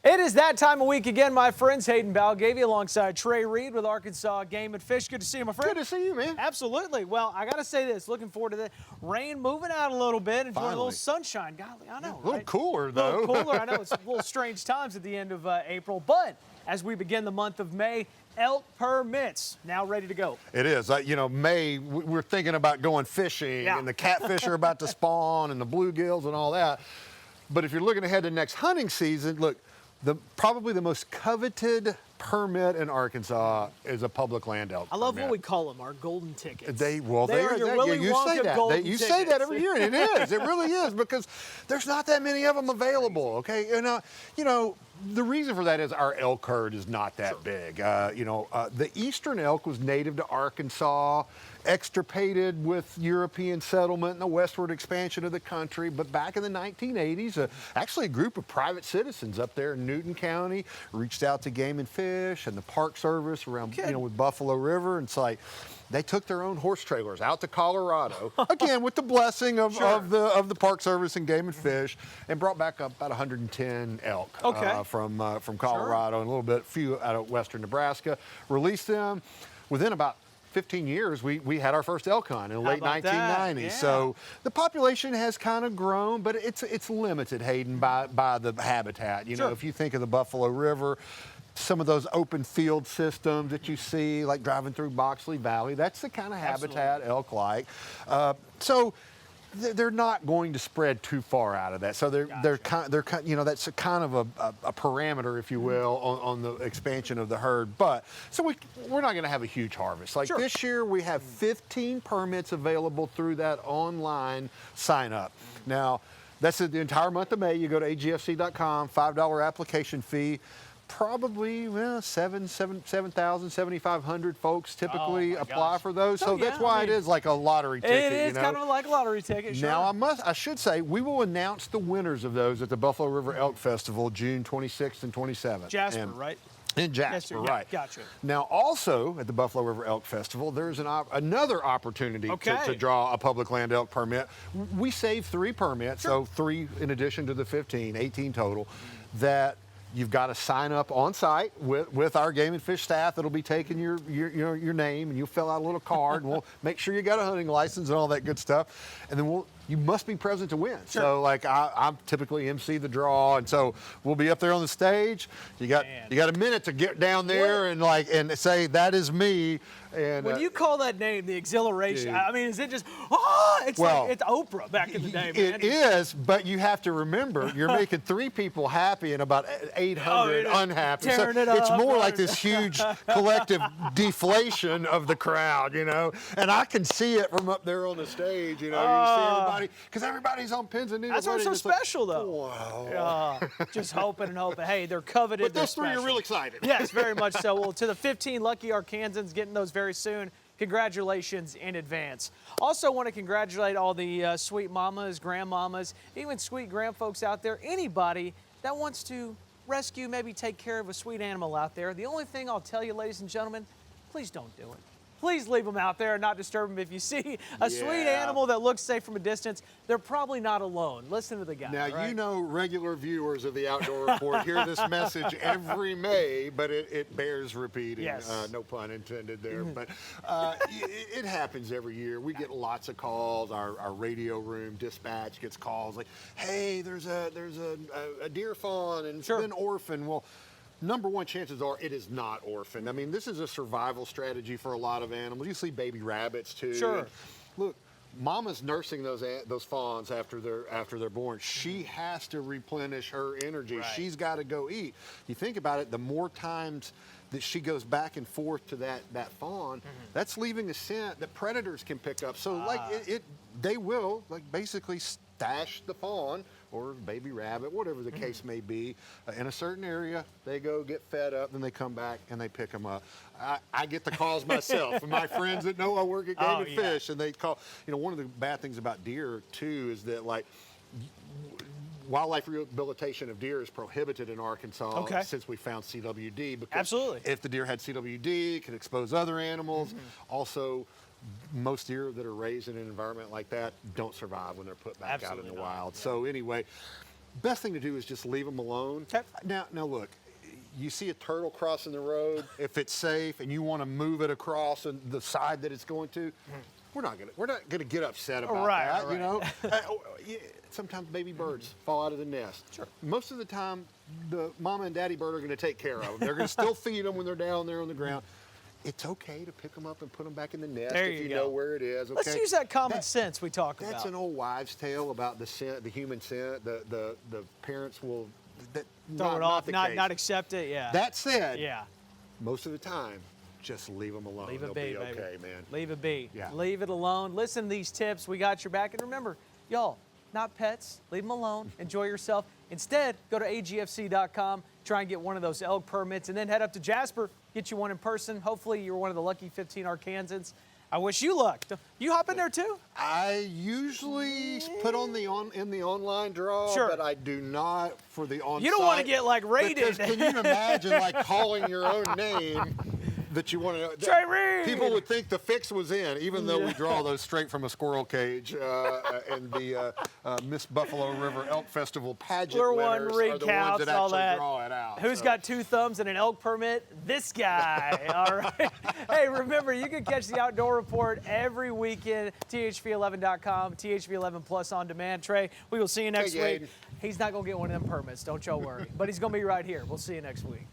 It is that time of week again, my friends. Hayden Balgavy alongside Trey Reid with Arkansas Game and Fish. Good to see you, my friend. Good to see you, man. Absolutely. Well, I got to say this. Looking forward to the rain moving out a little bit. Enjoying a little Finally. sunshine. Golly, I know. A little cooler, A though. little cooler. I know it's a little strange times at the end of April. But as we begin the month of May, elk permits now ready to go. It is. May, we're thinking about going fishing, and the catfish are about to spawn, and the bluegills and all that. But if you're looking ahead to next hunting season, look, probably the most coveted permit in Arkansas is a public land elk I love permit. what we call them, our golden tickets. They are your Willy Wonka golden You tickets. say that every year, and it is. It really is, because there's not that many of them available. Okay, and the reason for that is our elk herd is not that big. The eastern elk was native to Arkansas, extirpated with European settlement and the westward expansion of the country. But back in the 1980s, actually a group of private citizens up there in Newton County reached out to Game and Fish and the Park Service around, with Buffalo River, and it's like they took their own horse trailers out to Colorado, again with the blessing of the Park Service and Game and Fish, and brought back about 110 elk from Colorado and a few out of western Nebraska. Released them within about 15 years, we had our first elk hunt in the late 1990s. Yeah. So the population has kind of grown, but it's limited, Hayden, by the habitat. If you think of the Buffalo River, some of those open field systems that you see, like driving through Boxley Valley, that's the kind of habitat elk like. So they're not going to spread too far out of that. So they're kind that's a kind of a parameter, if you will, on the expansion of the herd. But so we're not going to have a huge harvest. Like this year, we have 15 permits available through that online sign up. Now, that's the entire month of May. You go to agfc.com, $5 application fee. Probably 7,500 folks typically apply for those. So that's why it is like a lottery ticket. It is kind of like a lottery ticket. Sure. Now I should say we will announce the winners of those at the Buffalo River Elk Festival, June 26th and 27th. Jasper, right? In Jasper, right. Gotcha. Now, also at the Buffalo River Elk Festival, there's another opportunity to draw a public land elk permit. We saved 3 permits, so 3 in addition to the 15, 18 total, that you've got to sign up on site with our Game and Fish staff that'll be taking your name, and you'll fill out a little card, and we'll make sure you got a hunting license and all that good stuff. And then you must be present to win. Sure. So like I typically MC the draw, and so we'll be up there on the stage. You got a minute to get down there and say that is me. And when you call that name, the exhilaration, I mean, is it just, it's like it's Oprah back in the day, man. It is, but you have to remember, you're making 3 people happy and about 800 unhappy. So it's more like this huge collective deflation of the crowd, and I can see it from up there on the stage, you see everybody, because everybody's on pins and needles. That's what's so special, though. Wow. Just hoping and hoping. Hey, they're coveted. But those 3 are real excited. Yes, very much so. Well, to the 15 lucky Arkansans getting those very soon, congratulations in advance. Also want to congratulate all the sweet mamas, grandmamas, even sweet grandfolks out there, anybody that wants to rescue, maybe take care of a sweet animal out there. The only thing I'll tell you, ladies and gentlemen, please don't do it. Please leave them out there and not disturb them. If you see a sweet animal that looks safe from a distance, they're probably not alone. Listen to the guy. Now, regular viewers of the Outdoor Report hear this message every May, but it bears repeating. Yes. No pun intended there. But it happens every year. We get lots of calls. Our radio room dispatch gets calls like, hey, there's a deer fawn and it's been orphaned. Well, number one, chances are it is not orphaned. I mean, this is a survival strategy for a lot of animals. You see baby rabbits too. Sure. And look, mama's nursing those fawns after they're born. She has to replenish her energy. Right. She's got to go eat. You think about it, the more times that she goes back and forth to that fawn, that's leaving a scent that predators can pick up. So they will basically stash the fawn or baby rabbit, whatever the case may be, in a certain area. They go get fed up, then they come back and they pick them up. I get the calls myself, and my friends that know I work at Game and Fish, and they call. One of the bad things about deer too is that wildlife rehabilitation of deer is prohibited in Arkansas since we found CWD. Because if the deer had CWD, it can expose other animals. Also, most deer that are raised in an environment like that don't survive when they're put back out in the wild. So anyway, best thing to do is just leave them alone. Okay. Now look, you see a turtle crossing the road, if it's safe and you want to move it across and the side that it's going to, we're not gonna get upset about that. Right. You know, sometimes baby birds fall out of the nest. Sure. Most of the time, the mama and daddy bird are going to take care of them. They're going to still feed them when they're down there on the ground. It's okay to pick them up and put them back in the nest There if you you go. know where it is. Okay? Let's use that common sense we talk about. That's an old wives' tale about the scent, the human scent. The parents will Throw it off, not accept it. Yeah. That said, yeah. most of the time, just leave them alone. Leave it They'll be, be baby. okay, man. Leave it be. Yeah. Leave it alone. Listen to these tips. We got your back. And remember, y'all, not pets. Leave them alone. Enjoy yourself. Instead, go to agfc.com, try and get one of those elk permits, and then head up to Jasper, get you one in person. Hopefully, you're one of the lucky 15 Arkansans. I wish you luck. You hop in there too? I usually put on in the online draw, Sure. but I do not for the on-site. You don't want to get like rated. Because can you imagine like calling your own name that you want to? Trey Reid. People would think the fix was in, even though we draw those straight from a squirrel cage. And the Miss Buffalo River Elk Festival pageant Lure winners one, rig are the counts, ones that all actually that. draw it out. Who's so. got 2 thumbs and an elk permit? This guy. All right. Hey, remember, you can catch the Outdoor Report every weekend, thv11.com, THV11 Plus on demand. Trey, we will see you next Hey, week. Hayden. He's not going to get one of them permits. Don't y'all worry. But he's going to be right here. We'll see you next week.